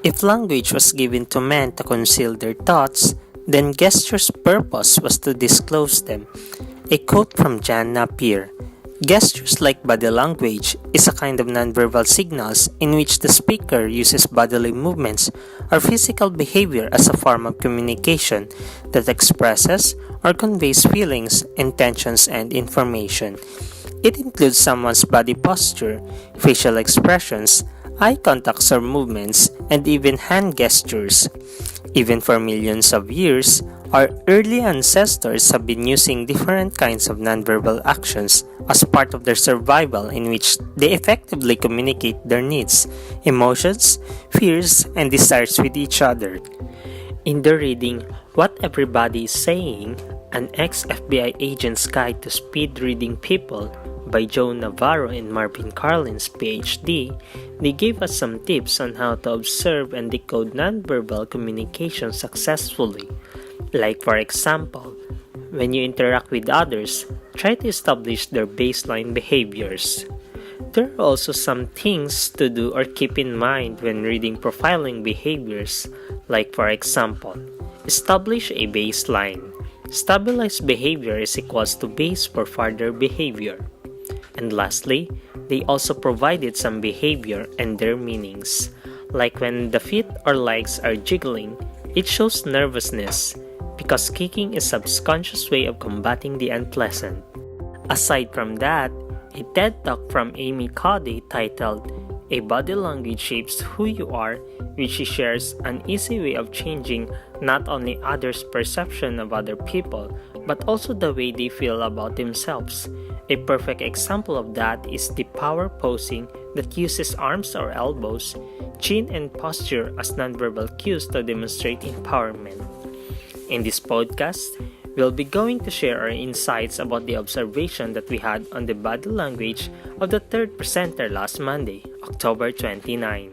If language was given to men to conceal their thoughts, then gesture's purpose was to disclose them. A quote from Jan Napier: "Gestures, like body language, is a kind of nonverbal signals in which the speaker uses bodily movements or physical behavior as a form of communication that expresses or conveys feelings, intentions, and information. It includes someone's body posture, facial expressions, eye contacts or movements, and even hand gestures. Even for millions of years, our early ancestors have been using different kinds of nonverbal actions as part of their survival, in which they effectively communicate their needs, emotions, fears, and desires with each other." In the reading "What Everybody is Saying: An Ex-FBI Agent's Guide to Speed Reading People" by Joe Navarro and Marvin Carlins, PhD, they gave us some tips on how to observe and decode nonverbal communication successfully. Like, for example, when you interact with others, try to establish their baseline behaviors. There are also some things to do or keep in mind when reading profiling behaviors, like, for example, establish a baseline. Stabilized behavior is equals to base for further behavior. And lastly, they also provided some behavior and their meanings. Like when the feet or legs are jiggling, it shows nervousness, because kicking is a subconscious way of combating the unpleasant. Aside from that, a TED Talk from Amy Cuddy titled "A Body Language Shapes Who You Are," which she shares an easy way of changing not only others' perception of other people, but also the way they feel about themselves. A perfect example of that is the power posing that uses arms or elbows, chin, and posture as nonverbal cues to demonstrate empowerment. In this podcast, we'll be going to share our insights about the observation that we had on the body language of the third presenter last Monday, October 29.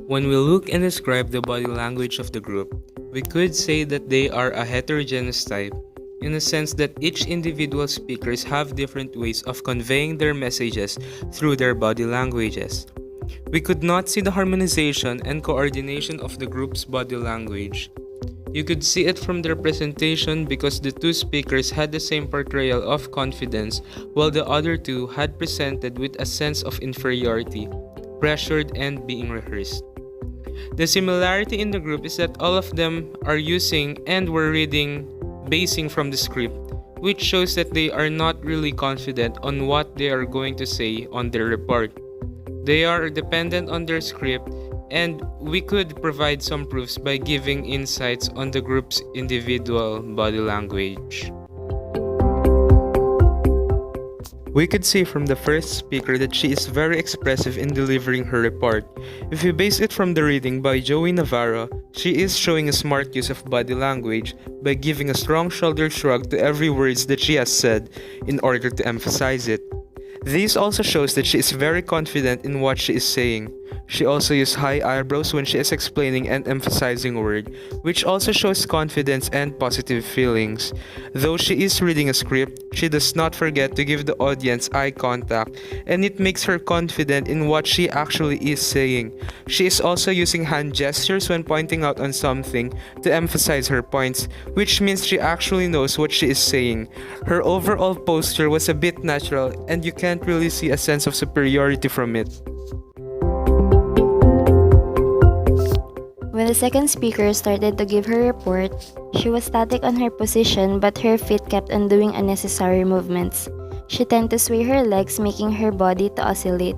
When we look and describe the body language of the group, we could say that they are a heterogeneous type, in the sense that each individual speakers have different ways of conveying their messages through their body languages. We could not see the harmonization and coordination of the group's body language. You could see it from their presentation because the two speakers had the same portrayal of confidence, while the other two had presented with a sense of inferiority, pressured and being rehearsed. The similarity in the group is that all of them are using and were reading basing from the script, which shows that they are not really confident on what they are going to say on their report. They are dependent on their script, and we could provide some proofs by giving insights on the group's individual body language. We could see from the first speaker that she is very expressive in delivering her report. If we base it from the reading by Joey Navarro, she is showing a smart use of body language by giving a strong shoulder shrug to every words that she has said in order to emphasize it. This also shows that she is very confident in what she is saying. She also used high eyebrows when she is explaining and emphasizing a word, which also shows confidence and positive feelings. Though she is reading a script, she does not forget to give the audience eye contact, and it makes her confident in what she actually is saying. She is also using hand gestures when pointing out on something to emphasize her points, which means she actually knows what she is saying. Her overall posture was a bit natural, and you can't really see a sense of superiority from it. When the second speaker started to give her report, she was static on her position, but her feet kept on doing unnecessary movements. She tended to sway her legs, making her body to oscillate.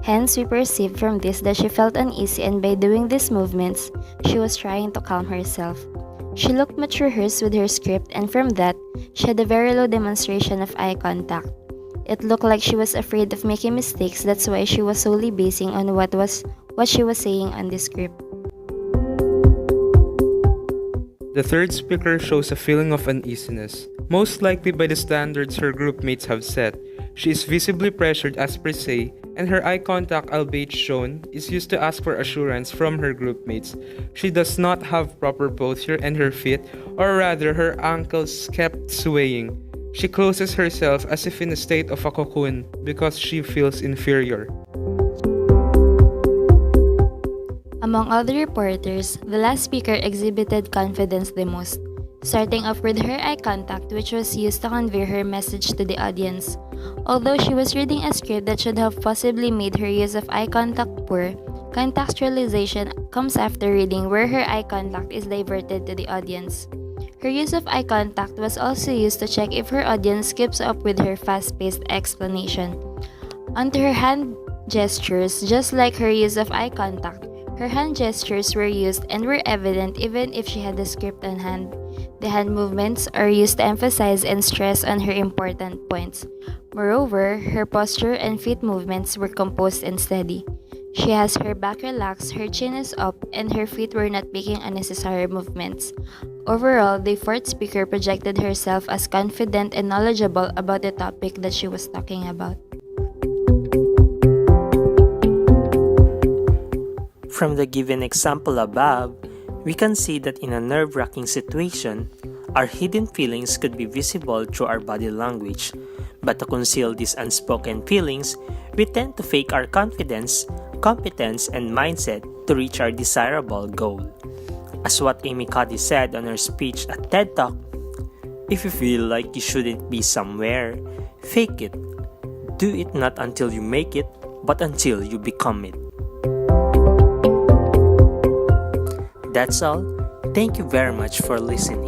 Hence, we perceived from this that she felt uneasy, and by doing these movements, she was trying to calm herself. She looked much rehearsed with her script, and from that, she had a very low demonstration of eye contact. It looked like she was afraid of making mistakes. That's why she was solely basing on what she was saying on the script. The third speaker shows a feeling of uneasiness, most likely by the standards her group mates have set. She is visibly pressured as per se, and her eye contact, albeit shown, is used to ask for assurance from her group mates. She does not have proper posture, and her feet, or rather her ankles, kept swaying. She closes herself as if in a state of a cocoon because she feels inferior. Among other reporters, the last speaker exhibited confidence the most, starting off with her eye contact, which was used to convey her message to the audience. Although she was reading a script that should have possibly made her use of eye contact poor, contextualization comes after reading, where her eye contact is diverted to the audience. Her use of eye contact was also used to check if her audience keeps up with her fast-paced explanation. Onto her hand gestures, just like her use of eye contact, her hand gestures were used and were evident even if she had the script on hand. The hand movements are used to emphasize and stress on her important points. Moreover, her posture and feet movements were composed and steady. She has her back relaxed, her chin is up, and her feet were not making unnecessary movements. Overall, the fourth speaker projected herself as confident and knowledgeable about the topic that she was talking about. From the given example above, we can see that in a nerve-wracking situation, our hidden feelings could be visible through our body language. But to conceal these unspoken feelings, we tend to fake our confidence, competence, and mindset to reach our desirable goal. As what Amy Cuddy said on her speech at TED Talk, if you feel like you shouldn't be somewhere, fake it. Do it not until you make it, but until you become it. That's all. Thank you very much for listening.